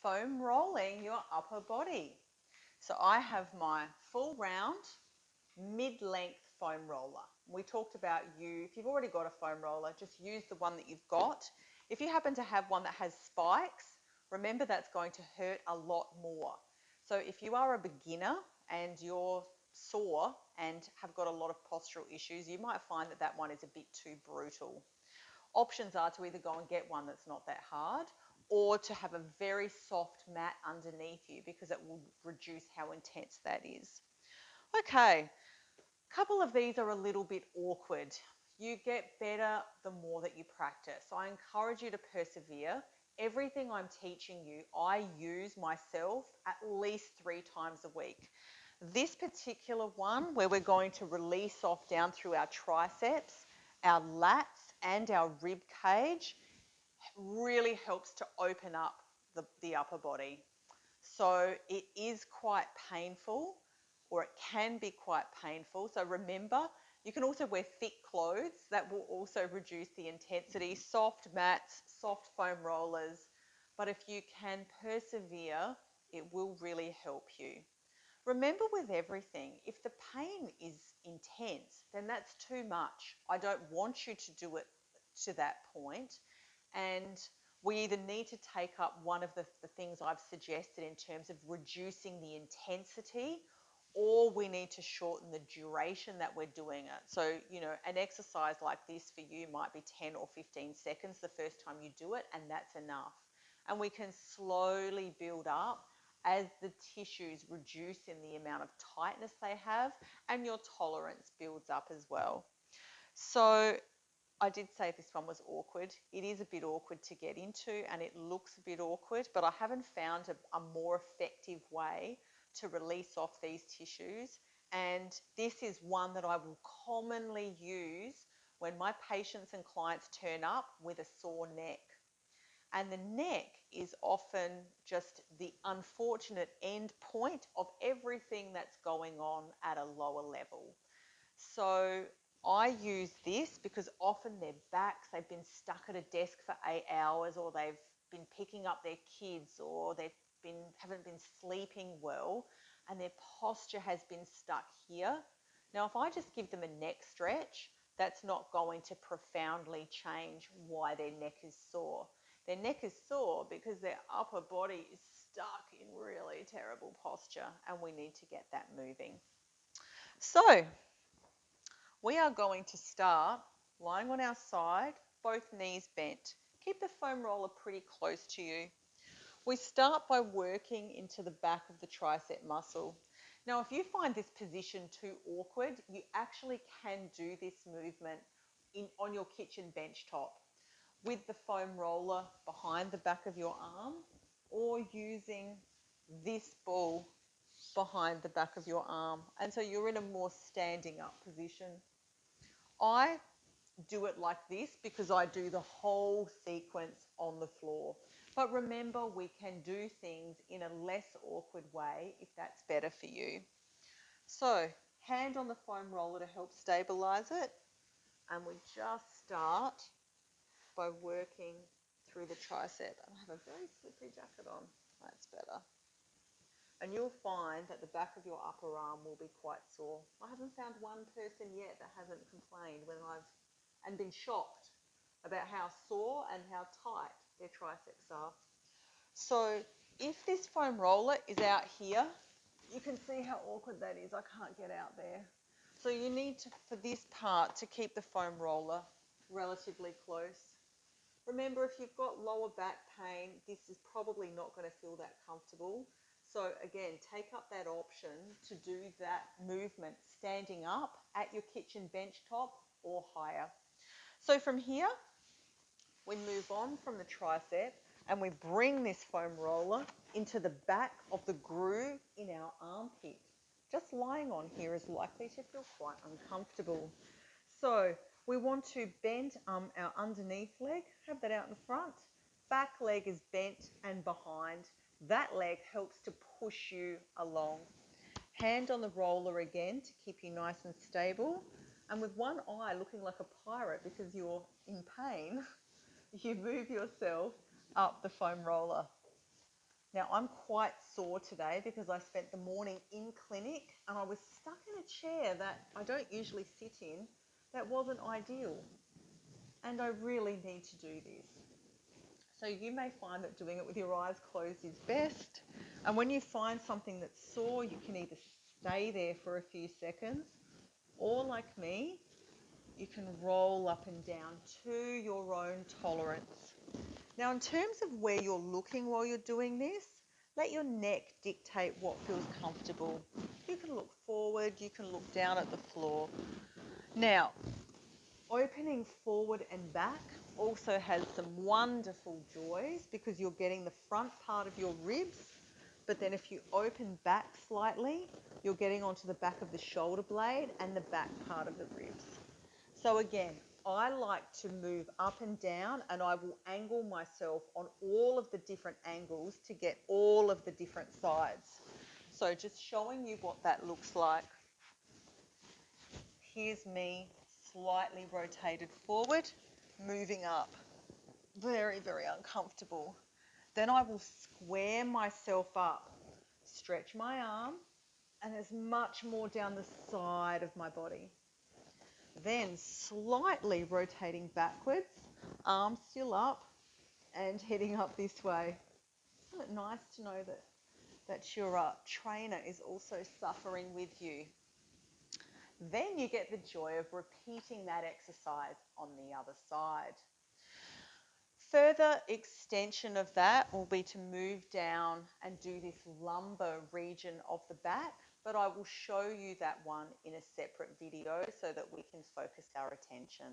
foam rolling your upper body. So I have my full round mid-length foam roller. We talked about if you've already got a foam roller, just use the one that you've got. If you happen to have one that has spikes, remember that's going to hurt a lot more. So if you are a beginner and you're sore and have got a lot of postural issues, you might find that that one is a bit too brutal. Options are to either go and get one that's not that hard or to have a very soft mat underneath you because it will reduce how intense that is. Okay, a couple of these are a little bit awkward. You get better the more that you practice. So I encourage you to persevere. Everything I'm teaching you, I use myself at least 3 times a week. This particular one, where we're going to release off down through our triceps, our lats, and our rib cage, really helps to open up the upper body. So it is quite painful, or it can be quite painful. So remember, you can also wear thick clothes. That will also reduce the intensity. Soft mats, soft foam rollers. But if you can persevere, it will really help you. Remember with everything, if the pain is intense, then that's too much. I don't want you to do it to that point. And we either need to take up one of the things I've suggested in terms of reducing the intensity, or we need to shorten the duration that we're doing it. So, an exercise like this for you might be 10 or 15 seconds the first time you do it, and that's enough. And we can slowly build up as the tissues reduce in the amount of tightness they have, and your tolerance builds up as well. So I did say this one was awkward. It is a bit awkward to get into and it looks a bit awkward, but I haven't found a more effective way to release off these tissues. And this is one that I will commonly use when my patients and clients turn up with a sore neck. And the neck is often just the unfortunate end point of everything that's going on at a lower level. So I use this because often their backs, they've been stuck at a desk for 8 hours, or they've been picking up their kids, or haven't been sleeping well, and their posture has been stuck here. Now, if I just give them a neck stretch, that's not going to profoundly change why their neck is sore. Their neck is sore because their upper body is stuck in really terrible posture, and we need to get that moving. So we are going to start lying on our side, both knees bent. Keep the foam roller pretty close to you. We start by working into the back of the tricep muscle. Now, if you find this position too awkward, you actually can do this movement on your kitchen bench top with the foam roller behind the back of your arm, or using this ball behind the back of your arm. And so you're in a more standing up position. I do it like this because I do the whole sequence on the floor. But remember, we can do things in a less awkward way if that's better for you. So, hand on the foam roller to help stabilize it. And we just start by working through the tricep. I have a very slippery jacket on. That's better. And you'll find that the back of your upper arm will be quite sore. I haven't found one person yet that hasn't complained and been shocked about how sore and how tight their triceps are. So if this foam roller is out here, you can see how awkward that is. I can't get out there. So you need to, for this part, to keep the foam roller relatively close. Remember, if you've got lower back pain, this is probably not going to feel that comfortable. So again, take up that option to do that movement standing up at your kitchen bench top or higher. So from here, we move on from the tricep and we bring this foam roller into the back of the groove in our armpit. Just lying on here is likely to feel quite uncomfortable. So we want to bend our underneath leg, have that out in front. Back leg is bent and behind. That leg helps to push you along. Hand on the roller again to keep you nice and stable. And with one eye looking like a pirate because you're in pain, you move yourself up the foam roller. Now, I'm quite sore today because I spent the morning in clinic and I was stuck in a chair that I don't usually sit in. That wasn't ideal. And I really need to do this. So you may find that doing it with your eyes closed is best. And when you find something that's sore, you can either stay there for a few seconds or, like me, you can roll up and down to your own tolerance. Now, in terms of where you're looking while you're doing this, let your neck dictate what feels comfortable. You can look forward, you can look down at the floor. Now, opening forward and back also has some wonderful joys because you're getting the front part of your ribs, but then if you open back slightly, you're getting onto the back of the shoulder blade and the back part of the ribs. So again, I like to move up and down, and I will angle myself on all of the different angles to get all of the different sides. So just showing you what that looks like. Here's me slightly rotated forward, moving up. Very, very uncomfortable. Then I will square myself up, stretch my arm, and there's much more down the side of my body. Then slightly rotating backwards, arms still up and heading up this way. Isn't it nice to know that your trainer is also suffering with you? Then you get the joy of repeating that exercise on the other side. Further extension of that will be to move down and do this lumbar region of the back, but I will show you that one in a separate video so that we can focus our attention.